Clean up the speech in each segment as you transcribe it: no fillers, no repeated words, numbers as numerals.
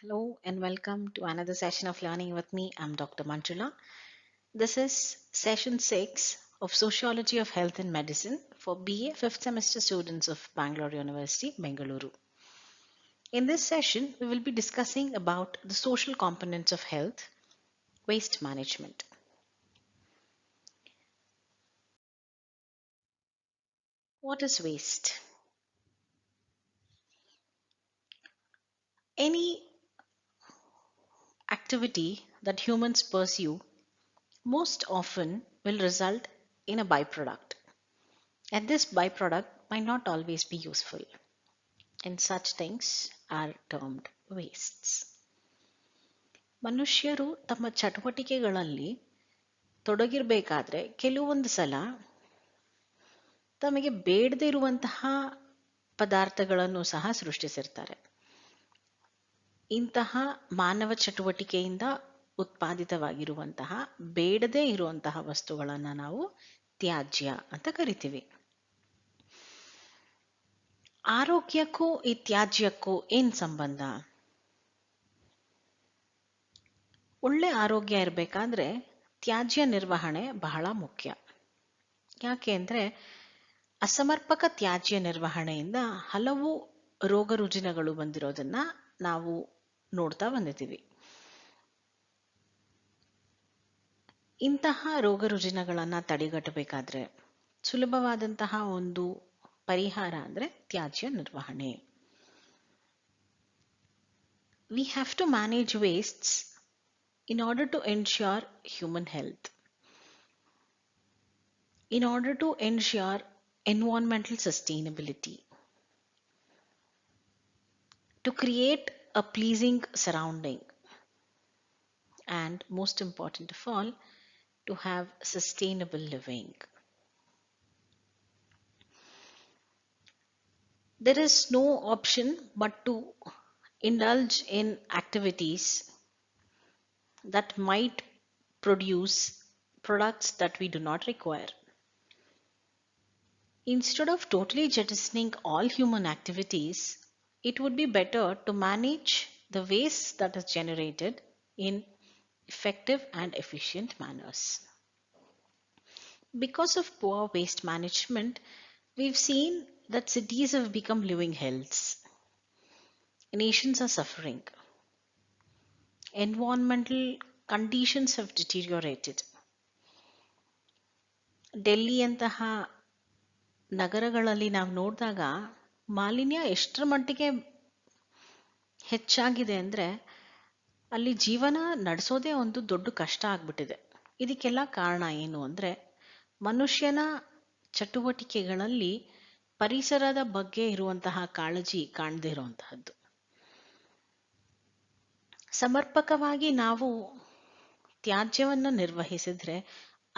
Hello and welcome to another session of Learning with me. I'm Dr. Manjula. This is session 6 of Sociology of Health and Medicine for BA 5th semester students of Bangalore University, Bengaluru. In this session, we will be discussing about the social components of health, waste management. What is waste? Any activity that humans pursue most often will result in a byproduct. And this byproduct might not always be useful. And such things are termed wastes. ಮನುಷ್ಯರು ತಮ್ಮ ಚಟುವಟಿಕೆಗಳಲ್ಲಿ ತೊಡಗಿರಬೇಕಾದ್ರೆ ಕೆಲವೊಂದು ಸಲ ತಮಗೆ ಬೇಡದೇ ಇರುವಂತಹ ಪದಾರ್ಥಗಳನ್ನು ಸಹ ಸೃಷ್ಟಿಸಿರ್ತಾರೆ. ಇಂತಹ ಮಾನವ ಚಟುವಟಿಕೆಯಿಂದ ಉತ್ಪಾದಿತವಾಗಿರುವಂತಹ ಬೇಡದೇ ಇರುವಂತಹ ವಸ್ತುಗಳನ್ನು ನಾವು ತ್ಯಾಜ್ಯ ಅಂತ ಕರಿತೀವಿ. ಆರೋಗ್ಯಕ್ಕೂ ಈ ತ್ಯಾಜ್ಯಕ್ಕೂ ಏನ್ ಸಂಬಂಧ? ಒಳ್ಳೆ ಆರೋಗ್ಯ ಇರಬೇಕಾದ್ರೆ ತ್ಯಾಜ್ಯ ನಿರ್ವಹಣೆ ಬಹಳ ಮುಖ್ಯ. ಯಾಕೆ ಅಂದರೆ ಅಸಮರ್ಪಕ ತ್ಯಾಜ್ಯ ನಿರ್ವಹಣೆಯಿಂದ ಹಲವು ರೋಗ ರುಜಿನಗಳು ಬಂದಿರೋದನ್ನ ನಾವು ನೋಡ್ತಾ ಬಂದಿದ್ದೀವಿ. ಇಂತಹ ರೋಗ ರುಜಿನಗಳನ್ನು ತಡೆಗಟ್ಟಬೇಕಾದ್ರೆ ಸುಲಭವಾದಂತಹ ಒಂದು ಪರಿಹಾರ ಅಂದರೆ ತ್ಯಾಜ್ಯ ನಿರ್ವಹಣೆ. We have to manage wastes in order to ensure human health, in order to ensure environmental sustainability, to create a pleasing surrounding, and most important of all, to have sustainable living. There is no option but to indulge in activities that might produce products that we do not require. Instead of totally jettisoning all human activities, it would be better to manage the waste that is generated in effective and efficient manners. Because of poor waste management, we've seen that cities have become living hells. Nations are suffering. Environmental conditions have deteriorated. ಡೆಲ್ಲಿಯಂತಹ ನಗರಗಳಲ್ಲಿ ನಾವು ನೋಡಿದಾಗ ಮಾಲಿನ್ಯ ಎಷ್ಟರ ಮಟ್ಟಿಗೆ ಹೆಚ್ಚಾಗಿದೆ ಅಂದರೆ ಅಲ್ಲಿ ಜೀವನ ನಡೆಸೋದೇ ಒಂದು ದೊಡ್ಡ ಕಷ್ಟ ಆಗ್ಬಿಟ್ಟಿದೆ. ಇದಕ್ಕೆಲ್ಲ ಕಾರಣ ಏನು ಅಂದರೆ ಮನುಷ್ಯನ ಚಟುವಟಿಕೆಗಳಲ್ಲಿ ಪರಿಸರದ ಬಗ್ಗೆ ಇರುವಂತಹ ಕಾಳಜಿ ಕಾಣದೇ ಇರುವಂತಹದ್ದು. ಸಮರ್ಪಕವಾಗಿ ನಾವು ತ್ಯಾಜ್ಯವನ್ನು ನಿರ್ವಹಿಸಿದ್ರೆ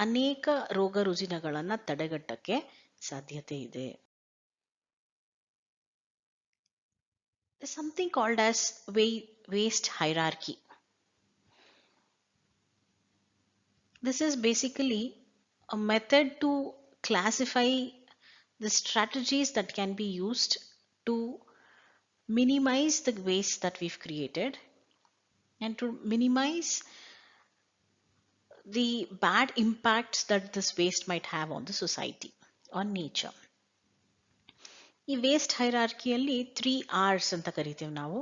ಅನೇಕ ರೋಗ ರುಜಿನಗಳನ್ನು ತಡೆಗಟ್ಟಕ್ಕೆ ಸಾಧ್ಯತೆ ಇದೆ. There's something called as waste hierarchy. This is basically a method to classify the strategies that can be used to minimize the waste that we've created and to minimize the bad impacts that this waste might have on the society, on nature. ಈ waste ಹೈರಾರ್ಕಿಯಲ್ಲಿ 3 R's ಅಂತ ಕರಿತೀವಿ ನಾವು.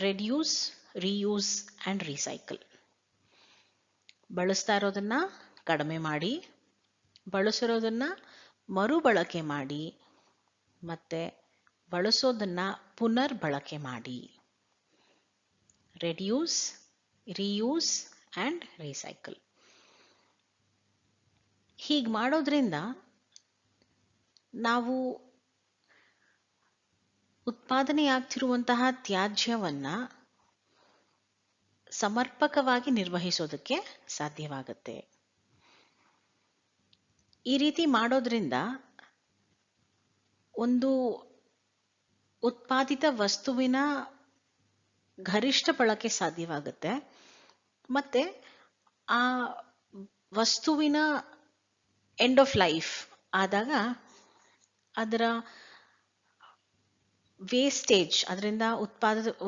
Reduce, reuse and recycle. ಬಳಸ್ತಾ ಇರೋದನ್ನ ಕಡಿಮೆ ಮಾಡಿ, ಬಳಸಿರೋದನ್ನ ಮರುಬಳಕೆ ಮಾಡಿ, ಮತ್ತೆ ಬಳಸೋದನ್ನ ಪುನರ್ ಬಳಕೆ ಮಾಡಿ. Reduce, reuse and recycle. ಹೀಗೆ ಮಾಡೋದ್ರಿಂದ ನಾವು ಉತ್ಪಾದನೆಯಾಗ್ತಿರುವಂತಹ ತ್ಯಾಜ್ಯವನ್ನ ಸಮರ್ಪಕವಾಗಿ ನಿರ್ವಹಿಸೋದಕ್ಕೆ ಸಾಧ್ಯವಾಗುತ್ತೆ. ಈ ರೀತಿ ಮಾಡೋದ್ರಿಂದ ಒಂದು ಉತ್ಪಾದಿತ ವಸ್ತುವಿನ ಗರಿಷ್ಠ ಬಳಕೆ ಸಾಧ್ಯವಾಗುತ್ತೆ ಮತ್ತೆ ಆ ವಸ್ತುವಿನ ಎಂಡ್ ಆಫ್ ಲೈಫ್ ಆದಾಗ ಅದರ ವೇಸ್ಟೇಜ್, ಅದರಿಂದ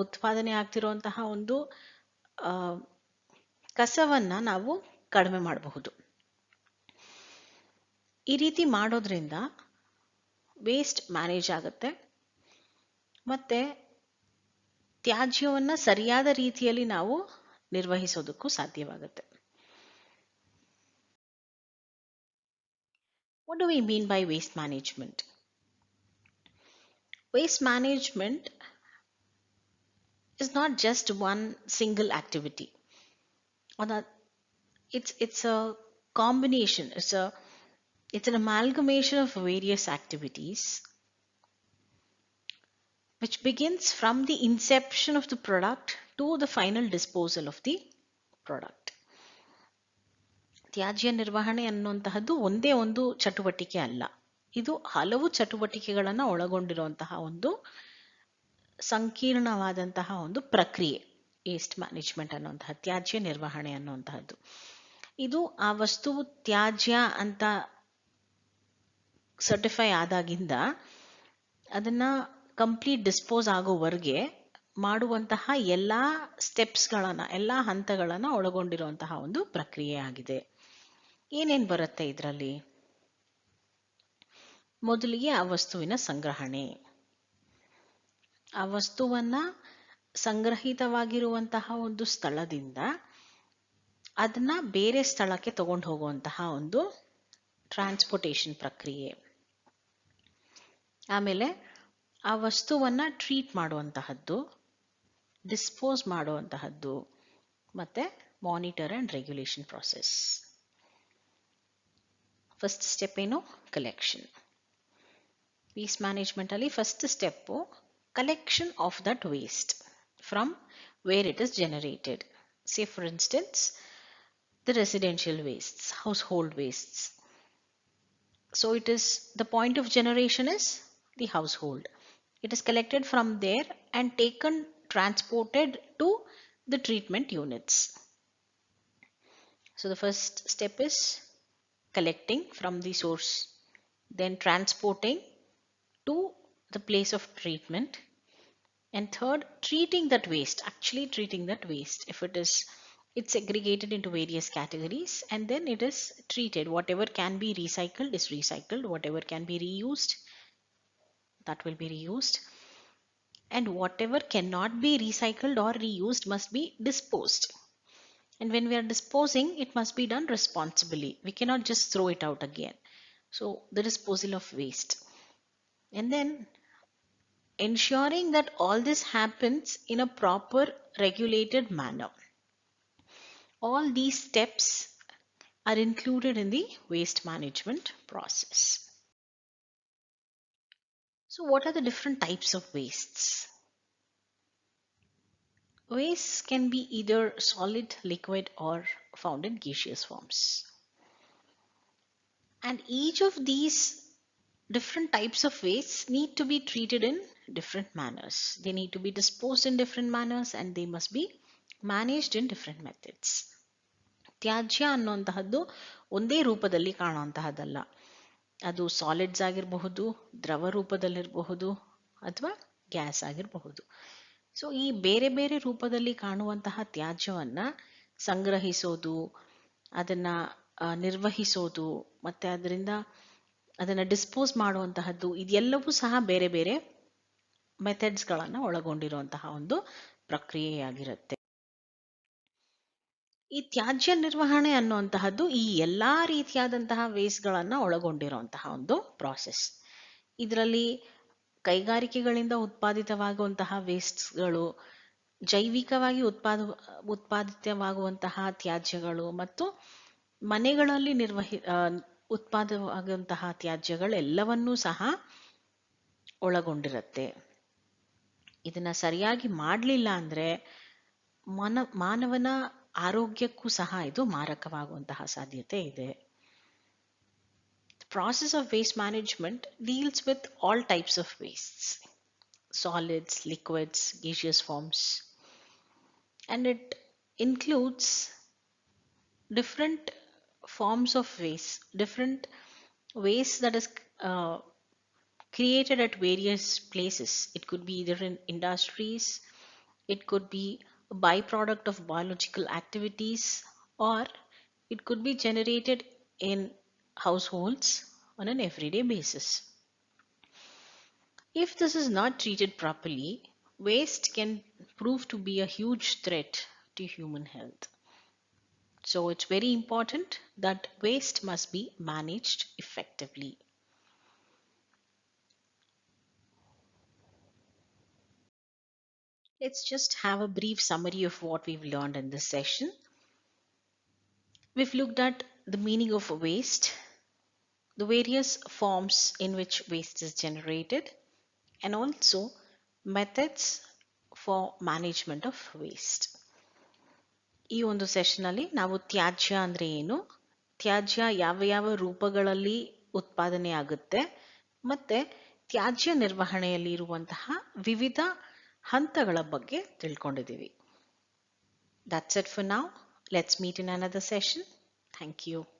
ಉತ್ಪಾದನೆ ಆಗ್ತಿರುವಂತಹ ಒಂದು ಆ, ಕಸವನ್ನ ನಾವು ಕಡಿಮೆ ಮಾಡಬಹುದು. ಈ ರೀತಿ ಮಾಡೋದ್ರಿಂದ ವೇಸ್ಟ್ ಮ್ಯಾನೇಜ್ ಆಗುತ್ತೆ, ಮತ್ತೆ ತ್ಯಾಜ್ಯವನ್ನ ಸರಿಯಾದ ರೀತಿಯಲ್ಲಿ ನಾವು ನಿರ್ವಹಿಸೋದಕ್ಕೂ ಸಾಧ್ಯವಾಗುತ್ತೆ. What do we mean by waste management? Waste management is not just one single activity. It's a combination. It's an amalgamation of various activities which begins from the inception of the product to the final disposal of the product. ತ್ಯಾಜ್ಯ ನಿರ್ವಹಣೆ ಅನ್ನುವಂತಹದ್ದು ಒಂದೇ ಒಂದು ಚಟುವಟಿಕೆ ಅಲ್ಲ, ಇದು ಹಲವು ಚಟುವಟಿಕೆಗಳನ್ನು ಒಳಗೊಂಡಿರುವಂತಹ ಒಂದು ಸಂಕೀರ್ಣವಾದಂತಹ ಒಂದು ಪ್ರಕ್ರಿಯೆ. ವೇಸ್ಟ್ ಮ್ಯಾನೇಜ್ಮೆಂಟ್ ಅನ್ನುವಂತಹ ತ್ಯಾಜ್ಯ ನಿರ್ವಹಣೆ ಅನ್ನುವಂತಹದ್ದು ಇದು ಆ ವಸ್ತುವು ತ್ಯಾಜ್ಯ ಅಂತ ಸರ್ಟಿಫೈ ಆದಾಗಿಂದ ಅದನ್ನ ಕಂಪ್ಲೀಟ್ ಡಿಸ್ಪೋಸ್ ಆಗೋವರೆಗೆ ಮಾಡುವಂತಹ ಎಲ್ಲಾ ಸ್ಟೆಪ್ಸ್ಗಳನ್ನ, ಎಲ್ಲಾ ಹಂತಗಳನ್ನ ಒಳಗೊಂಡಿರುವಂತಹ ಒಂದು ಪ್ರಕ್ರಿಯೆ ಆಗಿದೆ. ಏನೇನ್ ಬರುತ್ತೆ ಇದರಲ್ಲಿ? ಮೊದಲಿಗೆ ಆ ವಸ್ತುವಿನ ಸಂಗ್ರಹಣೆ. ಆ ವಸ್ತುವನ್ನ ಸಂಗ್ರಹಿತವಾಗಿರುವಂತಹ ಒಂದು ಸ್ಥಳದಿಂದ ಅದನ್ನ ಬೇರೆ ಸ್ಥಳಕ್ಕೆ ತಗೊಂಡು ಹೋಗುವಂತಹ ಒಂದು ಟ್ರಾನ್ಸ್ಪೋರ್ಟೇಷನ್ ಪ್ರಕ್ರಿಯೆ. ಆಮೇಲೆ ಆ ವಸ್ತುವನ್ನ ಟ್ರೀಟ್ ಮಾಡುವಂತಹದ್ದು, ಡಿಸ್ಪೋಸ್ ಮಾಡುವಂತಹದ್ದು, ಮತ್ತೆ monitor and regulation process. First step ಏನು? ಕಲೆಕ್ಷನ್. ವೇಸ್ಟ್ ಮ್ಯಾನೇಜ್ಮೆಂಟ್ ಅಲ್ಲಿ first step collection of that waste from where it is generated. Say for instance the residential wastes, household wastes. So it is, the point of generation is the household. It is collected from there and taken, transported to the treatment units. So the first step is collecting from the source, then transporting to the place of treatment, and third, treating that waste, actually treating that waste. If it is, it's segregated into various categories and then it is treated. Whatever can be recycled is recycled, whatever can be reused, that will be reused, and whatever cannot be recycled or reused must be disposed. And when we are disposing, it must be done responsibly. We cannot just throw it out again. So the disposal of waste, and then ensuring that all this happens in a proper regulated manner. All these steps are included in the waste management process. So what are the different types of wastes? Wastes can be either solid, liquid, or found in gaseous forms. And each of these different types of wastes need to be treated in different manners. They need to be disposed in different manners and they must be managed in different methods. ತ್ಯಾಜ್ಯ ಅನ್ನುವಂತಹದ್ದು ಒಂದೇ ರೂಪದಲ್ಲಿ ಕಾಣುವಂತಹದ್ದಲ್ಲ. ಅದು solids ಆಗಿರಬಹುದು, ದ್ರವ ರೂಪದಲ್ಲಿರಬಹುದು, ಅಥವಾ gas ಆಗಿರಬಹುದು. So ಈ ಬೇರೆ ಬೇರೆ ರೂಪದಲ್ಲಿ ಕಾಣುವಂತಹ ತ್ಯಾಜ್ಯವನ್ನ ಸಂಗ್ರಹಿಸೋದು, ಅದನ್ನ ನಿರ್ವಹಿಸೋದು, ಮತ್ತೆ ಅದನ್ನ ಡಿಸ್ಪೋಸ್ ಮಾಡುವಂತಹದ್ದು, ಇದೆಲ್ಲವೂ ಸಹ ಬೇರೆ ಬೇರೆ ಮೆಥಡ್ಸ್ಗಳನ್ನ ಒಳಗೊಂಡಿರುವಂತಹ ಒಂದು ಪ್ರಕ್ರಿಯೆಯಾಗಿರುತ್ತೆ. ಈ ತ್ಯಾಜ್ಯ ನಿರ್ವಹಣೆ ಅನ್ನುವಂತಹದ್ದು ಈ ಎಲ್ಲಾ ರೀತಿಯಾದಂತಹ ವೇಸ್ಟ್ಗಳನ್ನ ಒಳಗೊಂಡಿರುವಂತಹ ಒಂದು ಪ್ರಾಸೆಸ್. ಇದರಲ್ಲಿ ಕೈಗಾರಿಕೆಗಳಿಂದ ಉತ್ಪಾದಿತವಾಗುವಂತಹ ವೇಸ್ಟ್ಗಳು, ಜೈವಿಕವಾಗಿ ಉತ್ಪಾದಿತವಾಗುವಂತಹ ತ್ಯಾಜ್ಯಗಳು ಮತ್ತು ಮನೆಗಳಲ್ಲಿ ಉತ್ಪಾದವಾಗುವಂತಹ ತ್ಯಾಜ್ಯಗಳೆಲ್ಲವನ್ನೂ ಸಹ ಒಳಗೊಂಡಿರುತ್ತೆ. ಇದನ್ನ ಸರಿಯಾಗಿ ಮಾಡಲಿಲ್ಲ ಅಂದ್ರೆ ಮಾನವನ ಆರೋಗ್ಯಕ್ಕೂ ಸಹ ಇದು ಮಾರಕವಾಗುವಂತಹ ಸಾಧ್ಯತೆ ಇದೆ. The process of waste management deals with all types of wastes, solids, liquids, gaseous forms, and it includes different forms of waste, different waste that is created at various places. It could be either in industries, it could be a byproduct of biological activities, or it could be generated in households on an everyday basis. If this is not treated properly, waste can prove to be a huge threat to human health. So it's very important that waste must be managed effectively. Let's just have a brief summary of what we've learned in this session. We've looked at the meaning of waste, the various forms in which waste is generated, and also methods for management of waste. ಈ ಒಂದು session ಅಲ್ಲಿ ನಾವು ತ್ಯಾಜ್ಯ ಅಂದ್ರೆ ಏನು, ತ್ಯಾಜ್ಯ ಯಾವ ಯಾವ ರೂಪಗಳಲ್ಲಿ ಉತ್ಪಾದನೆ ಆಗುತ್ತೆ, ಮತ್ತೆ ತ್ಯಾಜ್ಯ ನಿರ್ವಹಣೆಯಲ್ಲಿ ಇರುವಂತಹ ವಿವಿಧ ಹಂತಗಳ ಬಗ್ಗೆ ತಿಳ್ಕೊಂಡಿದ್ದೀವಿ. That's it for now. Let's meet in another session. Thank you.